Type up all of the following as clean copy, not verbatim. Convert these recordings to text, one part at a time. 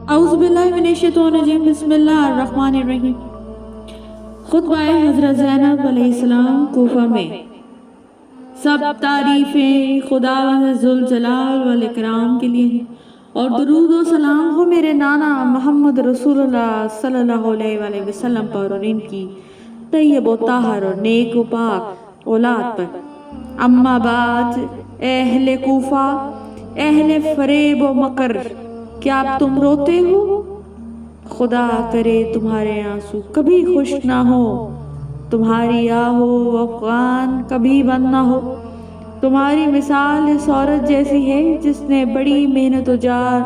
اعوذ باللہ من الشیطان الرجیم، بسم اللہ الرحمن الرحیم۔ خطبہ حضرت زینب علیہ السلام کوفہ میں۔ سب تعریفیں خداوند ذوالجلال والاکرام کے لیے ہیں، اور درود و سلام ہو میرے نانا محمد رسول اللہ صلی اللہ علیہ وآلہ وسلم پر اور ان کی طیب و طاہر اور نیک و پاک اولاد پر۔ اما بعد، اہل کوفہ، اہل فریب و مکر، کیا اب تم روتے ہو؟ خدا کرے تمہارے آنسو کبھی خشک نہ ہو، تمہاری آہ و افغان کبھی بند نہ ہو۔ تمہاری مثال اس عورت جیسی ہے جس نے بڑی محنت و جار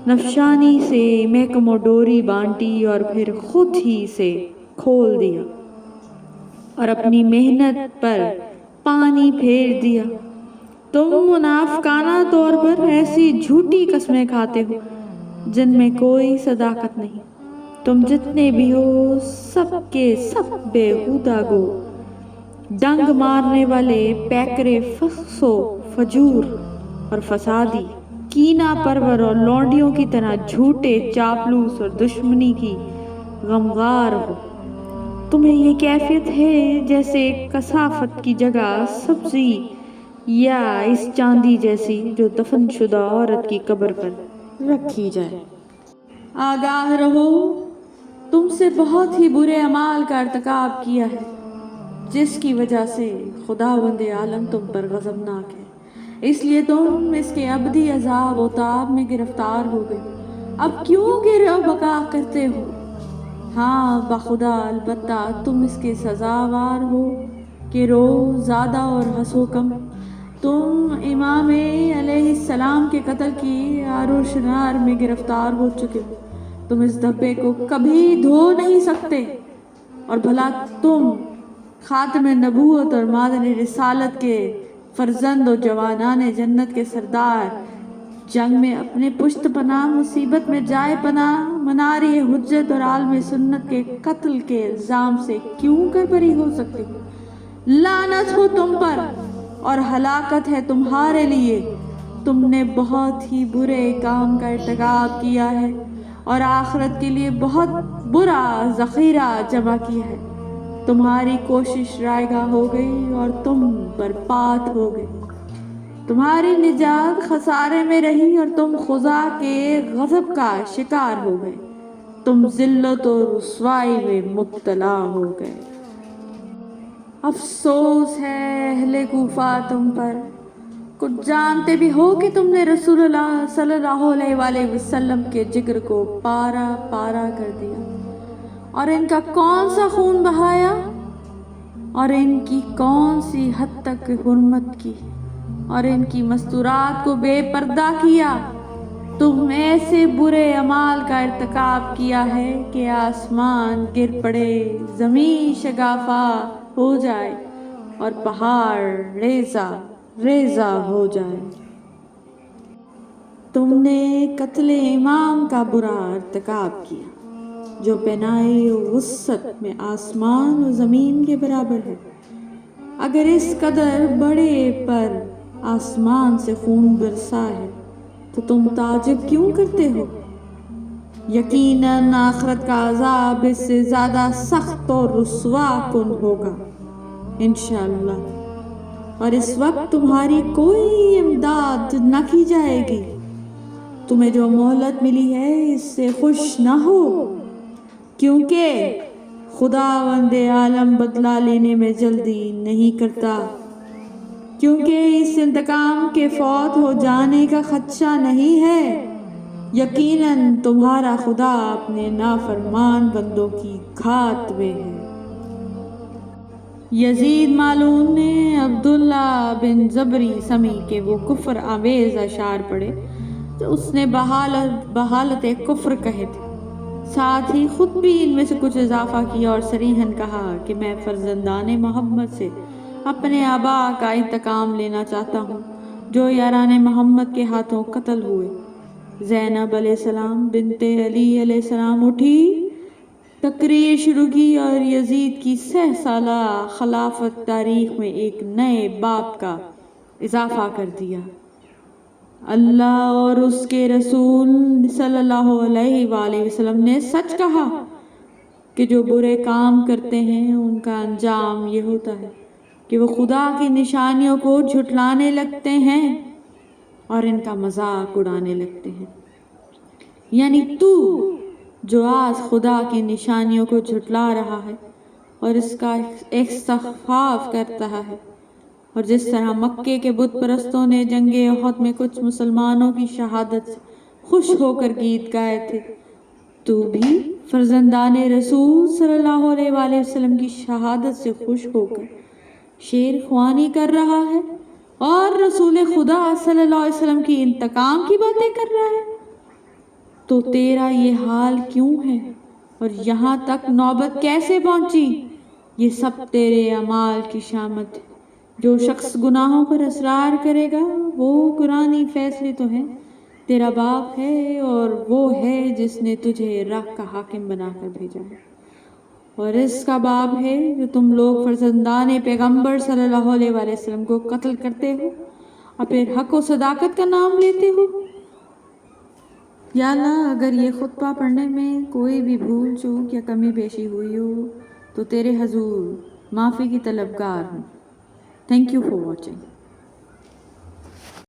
نفشانی سے محکم و ڈوری بانٹی اور پھر خود ہی سے کھول دیا اور اپنی محنت پر پانی پھیر دیا۔ تم منافقانہ طور پر ایسی جھوٹی قسمیں کھاتے ہو جن میں کوئی صداقت نہیں۔ تم جتنے بھی ہو سب کے سب بیہودہ گو، ڈنگ مارنے والے، پیکرے فحش و فجور اور فسادی، کینہ پرور اور لونڈیوں کی طرح جھوٹے، چاپلوس اور دشمنی کی غمخوار ہو۔ تمہیں یہ کیفیت ہے جیسے کثافت کی جگہ سبزی یا اس چاندی جیسی جو دفن شدہ عورت کی قبر پر رکھی جائے۔ آگاہ رہو، تم سے بہت ہی برے اعمال کا ارتکاب کیا ہے جس کی وجہ سے خداوند عالم تم پر غضبناک ہے، اس لیے تم اس کے ابدی عذاب و تاب میں گرفتار ہو گئے۔ اب کیوں گرہ بقا کرتے ہو؟ ہاں بخدا البتہ تم اس کے سزاوار ہو کہ رو زیادہ اور ہنسو کم۔ تم امام علیہ السلام کے قتل کی آر و شنار میں گرفتار ہو چکے ہو۔ تم اس دھبے کو کبھی دھو نہیں سکتے، اور بھلا تم خاتم نبوت اور مادر رسالت کے فرزند و جوانان جنت کے سردار، جنگ میں اپنے پشت پناہ، مصیبت میں جائے پناہ، مناری حجت اور عالم سنت کے قتل کے الزام سے کیوں کر بری ہو سکتے ہو؟ لعنت ہو تم پر اور ہلاکت ہے تمہارے لیے۔ تم نے بہت ہی برے کام کا ارتکاب کیا ہے اور آخرت کے لیے بہت برا ذخیرہ جمع کیا ہے۔ تمہاری کوشش رائگاں ہو گئی اور تم برباد ہو گئے۔ تمہاری نجات خسارے میں رہی اور تم خدا کے غضب کا شکار ہو گئے۔ تم ذلت و رسوائی میں مبتلا ہو گئے۔ افسوس ہے اہل کوفہ تم پر، کچھ جانتے بھی ہو کہ تم نے رسول اللہ صلی اللہ علیہ وآلہ وسلم کے جگر کو پارا پارا کر دیا، اور ان کا کون سا خون بہایا، اور ان کی کون سی حد تک حرمت کی، اور ان کی مستورات کو بے پردہ کیا۔ تم ایسے برے اعمال کا ارتکاب کیا ہے کہ آسمان گر پڑے، زمین شگافا ہو جائے اور پہاڑ ریزہ ریزہ ہو جائے۔ تم نے قتل امام کا برا ارتکاب کیا جو پناہی و وسعت میں آسمان و زمین کے برابر ہے۔ اگر اس قدر بڑے پر آسمان سے خون برسا ہے تو تم تعجب کیوں کرتے ہو؟ یقیناً آخرت کا عذاب اس سے زیادہ سخت اور رسوا کن ہوگا انشاءاللہ، اور اس وقت تمہاری کوئی امداد نہ کی جائے گی۔ تمہیں جو مہلت ملی ہے اس سے خوش نہ ہو، کیونکہ خداوند عالم بدلہ لینے میں جلدی نہیں کرتا، کیونکہ اس انتقام کے فوت ہو جانے کا خدشہ نہیں ہے۔ یقیناً تمہارا خدا اپنے نافرمان بندوں کی گھات میں ہے۔ یزید مالعون نے عبداللہ بن زبری سمی کے وہ کفر آمیز اشعار پڑھے جو اس نے بحالت کفر کہے تھے، ساتھ ہی خود بھی ان میں سے کچھ اضافہ کیا اور صریحاً کہا کہ میں فرزندان محمد سے اپنے آبا کا انتقام لینا چاہتا ہوں جو یاران محمد کے ہاتھوں قتل ہوئے۔ زینب علیہ السلام بنت علی علیہ السلام اٹھی، تقریر شروع کی اور یزید کی 6 سالہ خلافت تاریخ میں ایک نئے باب کا اضافہ کر دیا۔ اللہ اور اس کے رسول صلی اللہ علیہ وآلہ وسلم نے سچ کہا کہ جو برے کام کرتے ہیں ان کا انجام یہ ہوتا ہے کہ وہ خدا کی نشانیوں کو جھٹلانے لگتے ہیں اور ان کا مذاق اڑانے لگتے ہیں۔ یعنی تو جو آج خدا کی نشانیوں کو جھٹلا رہا ہے اور اس کا استخفاف کرتا ہے، اور جس طرح مکے کے بت پرستوں نے جنگ احد میں کچھ مسلمانوں کی شہادت سے خوش ہو کر گیت گائے تھے، تو بھی فرزندان رسول صلی اللہ علیہ وآلہ وسلم کی شہادت سے خوش ہو کر شیر خوانی کر رہا ہے اور رسول خدا صلی اللہ علیہ وسلم کی انتقام کی باتیں کر رہا ہے۔ تو تیرا یہ حال کیوں ہے اور یہاں تک نوبت کیسے پہنچی؟ یہ سب تیرے اعمال کی شامت ہے۔ جو شخص گناہوں پر اصرار کرے گا وہ قرآنی فیصلے تو ہیں، تیرا باپ ہے اور وہ ہے جس نے تجھے راہ کا حاکم بنا کر بھیجا ہے، اور اس کا باپ ہے جو تم لوگ فرزندان پیغمبر صلی اللہ علیہ وآلہ وسلم کو قتل کرتے ہو اور پھر حق و صداقت کا نام لیتے ہو۔ یا اللہ، اگر یہ خطبہ پڑھنے میں کوئی بھی بھول چوک یا کمی بیشی ہوئی ہو تو تیرے حضور معافی کی طلبگار ہوں۔ Thank you for watching.